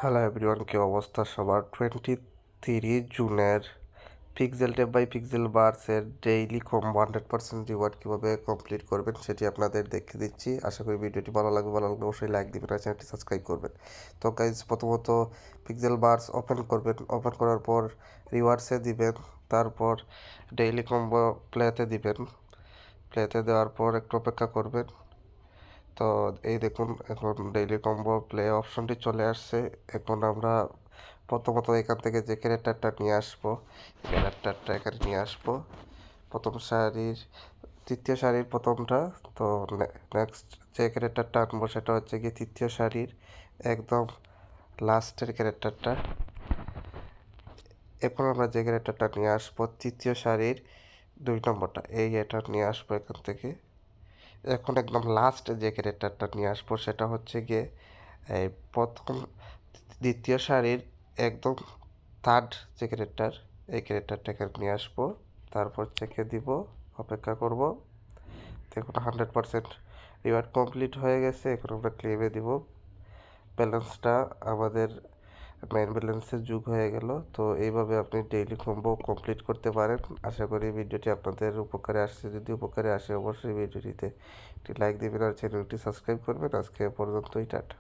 Hello everyone, কি অবস্থা সবার? 23 জুনের পিক্সেল টেপ বাই পিক্সেল বার্সের ডেইলি কম্বো 100% রিওয়ার্ড কীভাবে কমপ্লিট করবেন সেটি আপনাদের দেখিয়ে দিচ্ছি। আশা করি ভিডিওটি ভালো লাগলে অবশ্যই লাইক দিবেন আর চ্যানেলটি সাবস্ক্রাইব করবেন। তো গাইজ, প্রথমত পিক্সেল বার্স ওপেন করবেন। ওপেন করার পর রিওয়ার্ডসে দিবেন, তারপর ডেইলি কম্বো প্লেতে দিবেন। প্লেতে দেওয়ার পর একটু অপেক্ষা করবেন। তো এই দেখুন, এখন ডেইলি কম্বো প্লে অপশনটি চলে আসছে। এখন আমরা প্রথমত এখান থেকে যে ক্যারেক্টারটা নিয়ে আসবো, ক্যারেক্টারটা এখানে নিয়ে আসবো প্রথম সারির, তৃতীয় সারির প্রথমটা। তো নেক্সট যে ক্যারেক্টারটা আনবো সেটা হচ্ছে গিয়ে তৃতীয় সারির একদম লাস্টের ক্যারেক্টারটা। এখন আমরা যে ক্যারেক্টারটা নিয়ে আসবো তৃতীয় সারির 2 নম্বরটা, এটা নিয়ে আসবো এখান থেকে। এখন একদম লাস্ট যে ক্যারেক্টারটা নিয়ে আসবো সেটা হচ্ছে গিয়ে এই প্রথম দ্বিতীয় সারির একদম থার্ড যে ক্যারেক্টার, এই ক্যারেক্টারটাকে নিয়ে আসবো। তারপর চেকে দিব, অপেক্ষা করব। দেখুন 100% রিওয়ার্ড কমপ্লিট হয়ে গেছে। এখন আমরা ক্লেমে দিব। ব্যালেন্সটা আমাদের মেইন ব্যালেন্সের যুগ হয়ে গেল। তো এইভাবে আপনি ডেইলি কম্বো কমপ্লিট করতে পারেন। আশা করি ভিডিওটি আপনাদের উপকারে আসছে। যদি উপকারে আসে অবশ্যই ভিডিওটিতে একটি লাইক দেবেন আর চ্যানেলটি সাবস্ক্রাইব করবেন। আজকে পর্যন্তই, টাটা।